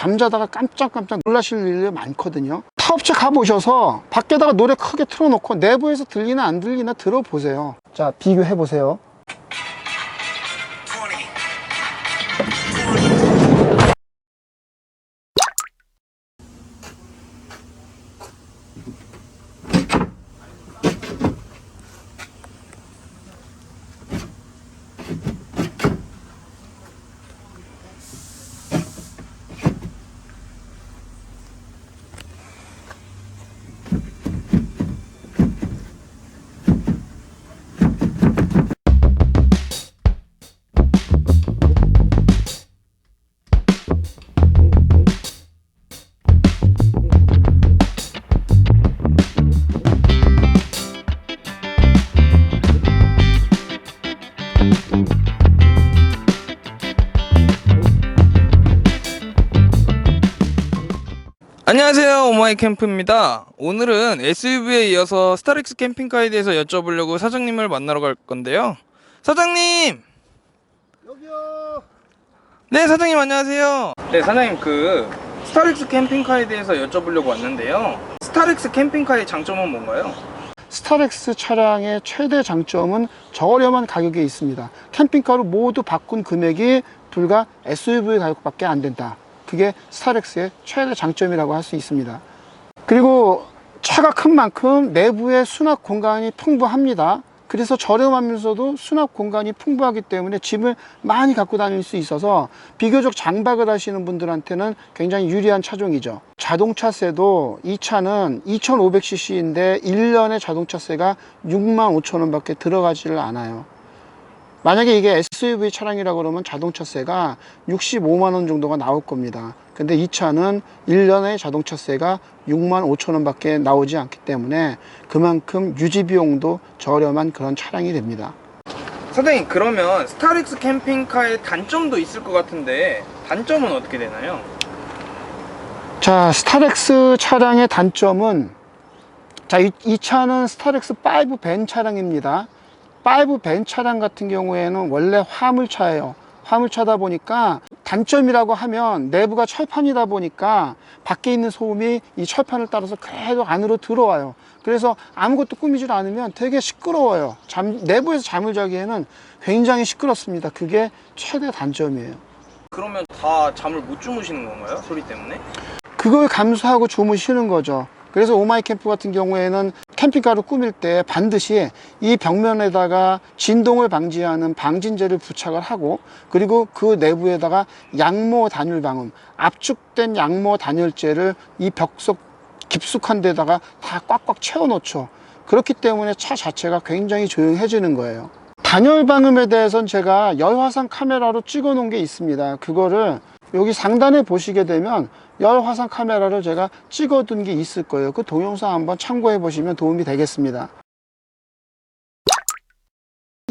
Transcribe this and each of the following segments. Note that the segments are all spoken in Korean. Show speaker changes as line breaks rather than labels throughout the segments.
잠자다가 깜짝깜짝 놀라실 일이 많거든요. 타업체 가보셔서 밖에다가 노래 크게 틀어놓고 내부에서 들리나 안 들리나 들어보세요. 자, 비교해 보세요.
안녕하세요, 오마이 캠프입니다. 오늘은 SUV에 이어서 스타렉스 캠핑카에 대해서 여쭤보려고 사장님을 만나러 갈 건데요. 사장님!
여기요.
네, 사장님 안녕하세요. 네, 사장님 스타렉스 캠핑카에 대해서 여쭤보려고 왔는데요. 스타렉스 캠핑카의 장점은 뭔가요?
스타렉스 차량의 최대 장점은 저렴한 가격에 있습니다. 캠핑카로 모두 바꾼 금액이 불과 SUV 가격밖에 안 된다. 그게 스타렉스의 최대 장점이라고 할 수 있습니다. 그리고 차가 큰 만큼 내부에 수납 공간이 풍부합니다. 그래서 저렴하면서도 수납 공간이 풍부하기 때문에 짐을 많이 갖고 다닐 수 있어서 비교적 장박을 하시는 분들한테는 굉장히 유리한 차종이죠. 자동차세도 이 차는 2500cc인데 1년에 자동차세가 65,000원 밖에 들어가지를 않아요. 만약에 이게 SUV 차량이라고 그러면 자동차세가 65만원 정도가 나올 겁니다. 근데 이 차는 1년에 자동차세가 65,000원 밖에 나오지 않기 때문에 그만큼 유지비용도 저렴한 그런 차량이 됩니다.
사장님, 그러면 스타렉스 캠핑카의 단점도 있을 것 같은데 단점은 어떻게 되나요?
자, 스타렉스 차량의 단점은 이 차는 스타렉스 5 밴 차량입니다. 5 밴 차량 같은 경우에는 원래 화물차예요. 화물차다 보니까 단점이라고 하면 내부가 철판이다 보니까 밖에 있는 소음이 이 철판을 따라서 계속 안으로 들어와요. 그래서 아무것도 꾸미질 않으면 되게 시끄러워요. 내부에서 잠을 자기에는 굉장히 시끄럽습니다. 그게 최대 단점이에요.
그러면 다 잠을 못 주무시는 건가요? 소리 때문에?
그걸 감수하고 주무시는 거죠. 그래서 오마이 캠프 같은 경우에는 캠핑카를 꾸밀 때 반드시 이 벽면에다가 진동을 방지하는 방진제를 부착을 하고, 그리고 그 내부에다가 양모 단열 방음, 압축된 양모 단열재를 이 벽 속 깊숙한 데다가 다 꽉꽉 채워 놓죠. 그렇기 때문에 차 자체가 굉장히 조용해지는 거예요. 단열 방음에 대해서는 제가 열화상 카메라로 찍어 놓은 게 있습니다. 그거를 여기 상단에 보시게 되면 열화상 카메라를 제가 찍어둔 게 있을 거예요. 그 동영상 한번 참고해 보시면 도움이 되겠습니다.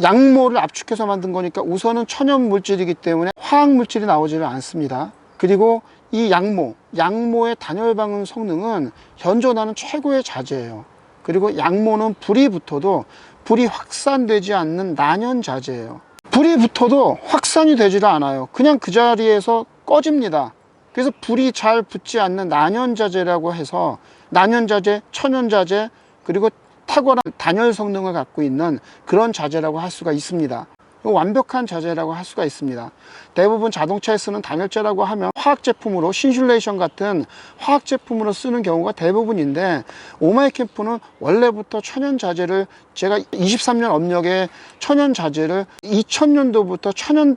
양모를 압축해서 만든 거니까 우선은 천연 물질이기 때문에 화학 물질이 나오지는 않습니다. 그리고 이 양모의 단열 방음 성능은 현존하는 최고의 자재예요. 그리고 양모는 불이 붙어도 불이 확산되지 않는 난연 자재예요. 불이 붙어도 확산이 되지를 않아요. 그냥 그 자리에서 꺼집니다. 그래서 불이 잘 붙지 않는 난연자재라고 해서 난연자재, 천연자재, 그리고 탁월한 단열 성능을 갖고 있는 그런 자재라고 할 수가 있습니다. 완벽한 자재라고 할 수가 있습니다. 대부분 자동차에 쓰는 단열재라고 하면 화학 제품으로 신슐레이션 같은 화학 제품으로 쓰는 경우가 대부분인데, 오마이 캠프는 원래부터 천연 자재를, 제가 23년 업력에 천연 자재를 2000년도부터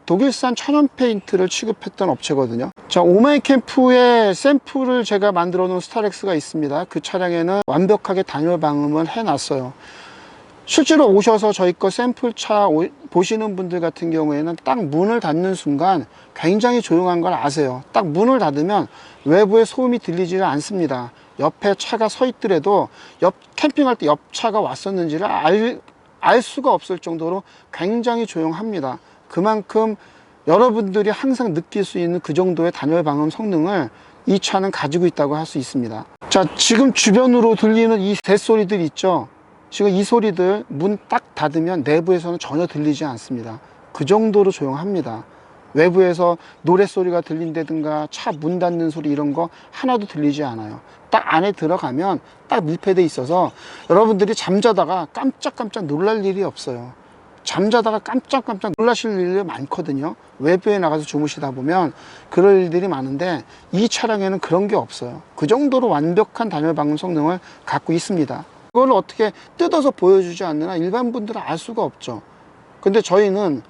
독일산 천연 페인트를 취급했던 업체거든요. 자, 오마이 캠프의 샘플을 제가 만들어 놓은 스타렉스가 있습니다. 그 차량에는 완벽하게 단열 방음을 해 놨어요. 실제로 오셔서 저희 거 샘플차 보시는 분들 같은 경우에는 딱 문을 닫는 순간 굉장히 조용한 걸 아세요. 딱 문을 닫으면 외부에 소음이 들리지를 않습니다. 옆에 차가 서 있더라도 캠핑할 때 옆 차가 왔었는지를 알 수가 없을 정도로 굉장히 조용합니다. 그만큼 여러분들이 항상 느낄 수 있는 그 정도의 단열 방음 성능을 이 차는 가지고 있다고 할 수 있습니다. 자, 지금 주변으로 들리는 이 뱃소리들 있죠? 지금 이 소리들 문 딱 닫으면 내부에서는 전혀 들리지 않습니다. 그 정도로 조용합니다. 외부에서 노랫소리가 들린다든가 차 문 닫는 소리 이런 거 하나도 들리지 않아요. 딱 안에 들어가면 딱 밀폐돼 있어서 여러분들이 잠자다가 깜짝깜짝 놀랄 일이 없어요. 잠자다가 깜짝깜짝 놀라실 일이 많거든요. 외부에 나가서 주무시다 보면 그럴 일들이 많은데 이 차량에는 그런 게 없어요. 그 정도로 완벽한 단열 방음 성능을 갖고 있습니다. 그걸 어떻게 뜯어서 보여주지 않는 한 일반 분들은 알 수가 없죠. 근데 저희는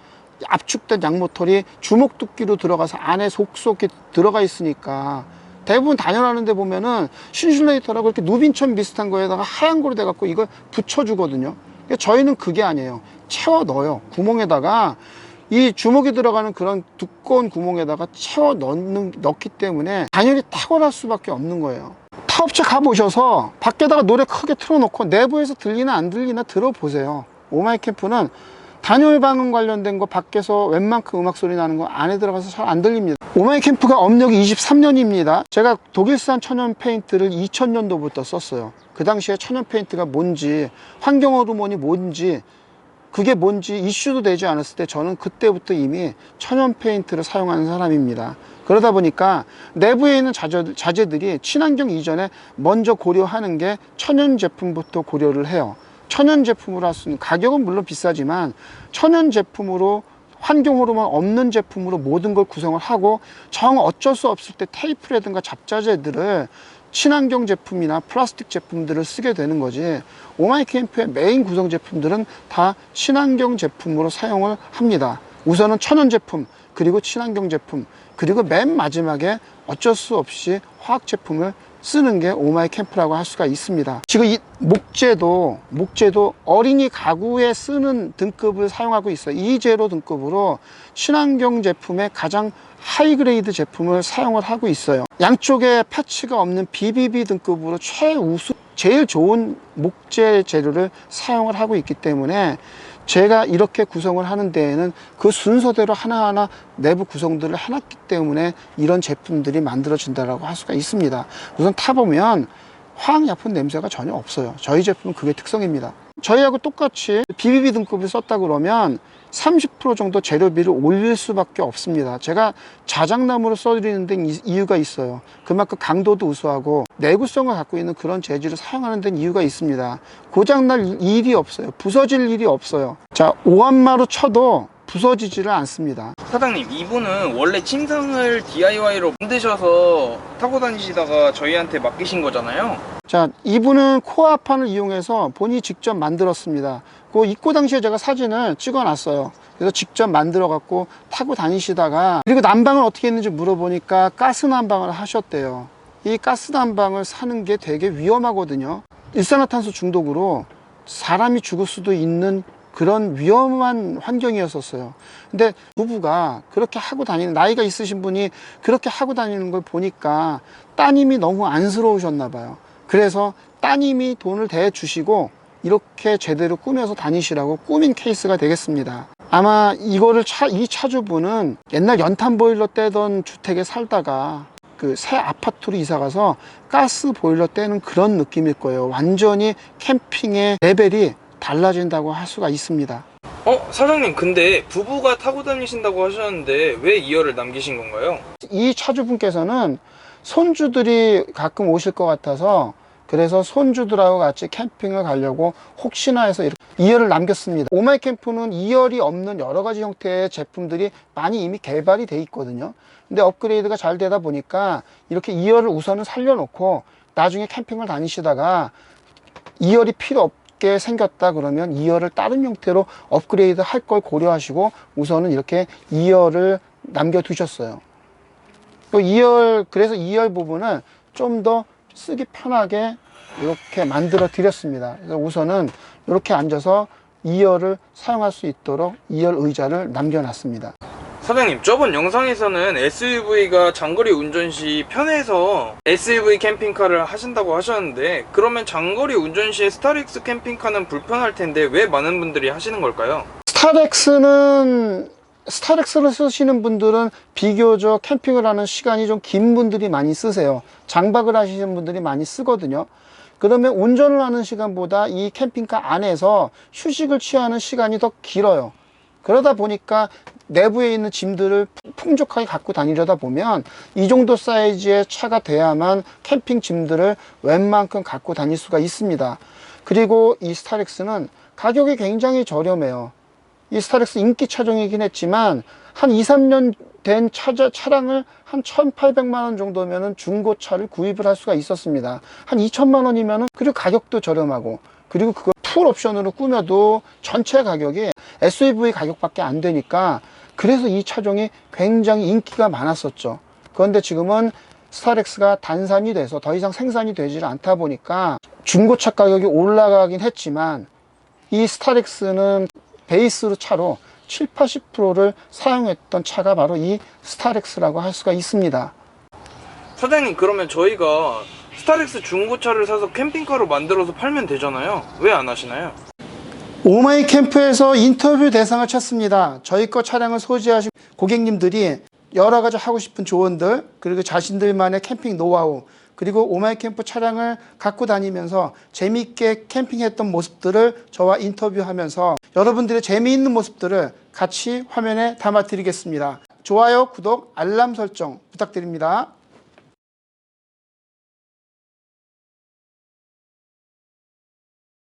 압축된 양모털이 주먹 두께로 들어가서 안에 속속에 들어가 있으니까 대부분 단열하는 데 보면은 신슐레이터라고 이렇게 누빈천 비슷한 거에다가 하얀 거로 돼갖고 이걸 붙여주거든요. 저희는 그게 아니에요. 채워 넣어요. 구멍에다가 이 주먹이 들어가는 그런 두꺼운 구멍에다가 채워 넣기 때문에 단열이 탁월할 수밖에 없는 거예요. 타업체 가보셔서 밖에다가 노래 크게 틀어놓고 내부에서 들리나 안 들리나 들어보세요. 오마이캠프는 단열 방음 관련된 거 밖에서 웬만큼 음악 소리 나는 거 안에 들어가서 잘 안 들립니다. 오마이캠프가 업력이 23년입니다. 제가 독일산 천연 페인트를 2000년도부터 썼어요. 그 당시에 천연 페인트가 뭔지, 환경 호르몬이 뭔지, 그게 뭔지 이슈도 되지 않았을 때 저는 그때부터 이미 천연 페인트를 사용하는 사람입니다. 그러다 보니까 내부에 있는 자재들이 친환경 이전에 먼저 고려하는 게 천연 제품부터 고려를 해요. 천연 제품으로 할 수 있는, 가격은 물론 비싸지만 천연 제품으로 환경 호르몬 없는 제품으로 모든 걸 구성을 하고 정 어쩔 수 없을 때 테이프라든가 잡자재들을 친환경 제품이나 플라스틱 제품들을 쓰게 되는 거지, 오마이캠프의 메인 구성 제품들은 다 친환경 제품으로 사용을 합니다. 우선은 천연 제품, 그리고 친환경 제품, 그리고 맨 마지막에 어쩔 수 없이 화학 제품을 쓰는 게 오마이캠프라고 할 수가 있습니다. 지금 이 목재도 어린이 가구에 쓰는 등급을 사용하고 있어요. E0 등급으로 친환경 제품의 가장 하이그레이드 제품을 사용을 하고 있어요. 양쪽에 패치가 없는 BBB 등급으로 최우수, 제일 좋은 목재 재료를 사용을 하고 있기 때문에 제가 이렇게 구성을 하는 데에는 그 순서대로 하나하나 내부 구성들을 해놨기 때문에 이런 제품들이 만들어진다고 할 수가 있습니다. 우선 타보면 화학약품 냄새가 전혀 없어요. 저희 제품은 그게 특성입니다. 저희하고 똑같이 BBB 등급을 썼다 그러면 30% 정도 재료비를 올릴 수밖에 없습니다. 제가 자작나무로 써드리는 데 이유가 있어요. 그만큼 강도도 우수하고 내구성을 갖고 있는 그런 재질을 사용하는 데는 이유가 있습니다. 고장날 일이 없어요. 부서질 일이 없어요. 자, 오한마로 쳐도 부서지지를 않습니다.
사장님, 이분은 원래 침상을 DIY로 만드셔서 타고 다니시다가 저희한테 맡기신 거잖아요.
자, 이분은 코어판을 이용해서 본인이 직접 만들었습니다. 그 입고 당시에 제가 사진을 찍어 놨어요. 그래서 직접 만들어 갖고 타고 다니시다가, 그리고 난방을 어떻게 했는지 물어보니까 가스 난방을 하셨대요. 이 가스 난방을 사는 게 되게 위험하거든요. 일산화탄소 중독으로 사람이 죽을 수도 있는 그런 위험한 환경이었었어요. 근데 부부가 그렇게 하고 다니는, 나이가 있으신 분이 그렇게 하고 다니는 걸 보니까 따님이 너무 안쓰러우셨나 봐요. 그래서 따님이 돈을 대주시고 이렇게 제대로 꾸며서 다니시라고 꾸민 케이스가 되겠습니다. 아마 이거를 이 차주분은 옛날 연탄 보일러 떼던 주택에 살다가 그 새 아파트로 이사가서 가스 보일러 떼는 그런 느낌일 거예요. 완전히 캠핑의 레벨이 달라진다고 할 수가 있습니다.
사장님, 근데 부부가 타고 다니신다고 하셨는데 왜 2열을 남기신 건가요?
이 차주분께서는 손주들이 가끔 오실 것 같아서, 그래서 손주들하고 같이 캠핑을 가려고 혹시나 해서 이렇게 2열을 남겼습니다. 오마이캠프는 2열이 없는 여러 가지 형태의 제품들이 많이 이미 개발이 돼 있거든요. 근데 업그레이드가 잘 되다 보니까 이렇게 2열을 우선은 살려놓고 나중에 캠핑을 다니시다가 2열이 필요 없게 생겼다 그러면 2열을 다른 형태로 업그레이드 할 걸 고려하시고 우선은 이렇게 2열을 남겨두셨어요. 그래서 2열 부분을 좀 더 쓰기 편하게 이렇게 만들어 드렸습니다. 그래서 우선은 이렇게 앉아서 2열을 사용할 수 있도록 2열 의자를 남겨놨습니다.
사장님, 저번 영상에서는 SUV가 장거리 운전 시 편해서 SUV 캠핑카를 하신다고 하셨는데, 그러면 장거리 운전 시에 스타렉스 캠핑카는 불편할 텐데 왜 많은 분들이 하시는 걸까요?
스타렉스를 쓰시는 분들은 비교적 캠핑을 하는 시간이 좀 긴 분들이 많이 쓰세요. 장박을 하시는 분들이 많이 쓰거든요. 그러면 운전을 하는 시간보다 이 캠핑카 안에서 휴식을 취하는 시간이 더 길어요. 그러다 보니까 내부에 있는 짐들을 풍족하게 갖고 다니려다 보면 이 정도 사이즈의 차가 돼야만 캠핑 짐들을 웬만큼 갖고 다닐 수가 있습니다. 그리고 이 스타렉스는 가격이 굉장히 저렴해요. 이 스타렉스 인기 차종이긴 했지만 한 2, 3년 된 차량을 한 1,800만 원 정도면은 중고차를 구입을 할 수가 있었습니다. 한 2천만 원이면은, 그리고 가격도 저렴하고, 그리고 그거 풀 옵션으로 꾸며도 전체 가격이 SUV 가격밖에 안 되니까, 그래서 이 차종이 굉장히 인기가 많았었죠. 그런데 지금은 스타렉스가 단산이 돼서 더 이상 생산이 되지 않다 보니까 중고차 가격이 올라가긴 했지만, 이 스타렉스는 베이스 차로 7, 80%를 사용했던 차가 바로 이 스타렉스라고 할 수가 있습니다.
사장님, 그러면 저희가 스타렉스 중고차를 사서 캠핑카로 만들어서 팔면 되잖아요. 왜 안 하시나요?
오마이 캠프에서 인터뷰 대상을 찾습니다. 저희 거 차량을 소지하신 고객님들이 여러 가지 하고 싶은 조언들, 그리고 자신들만의 캠핑 노하우, 그리고 오마이 캠프 차량을 갖고 다니면서 재미있게 캠핑했던 모습들을 저와 인터뷰하면서 여러분들의 재미있는 모습들을 같이 화면에 담아 드리겠습니다. 좋아요, 구독, 알람 설정 부탁드립니다.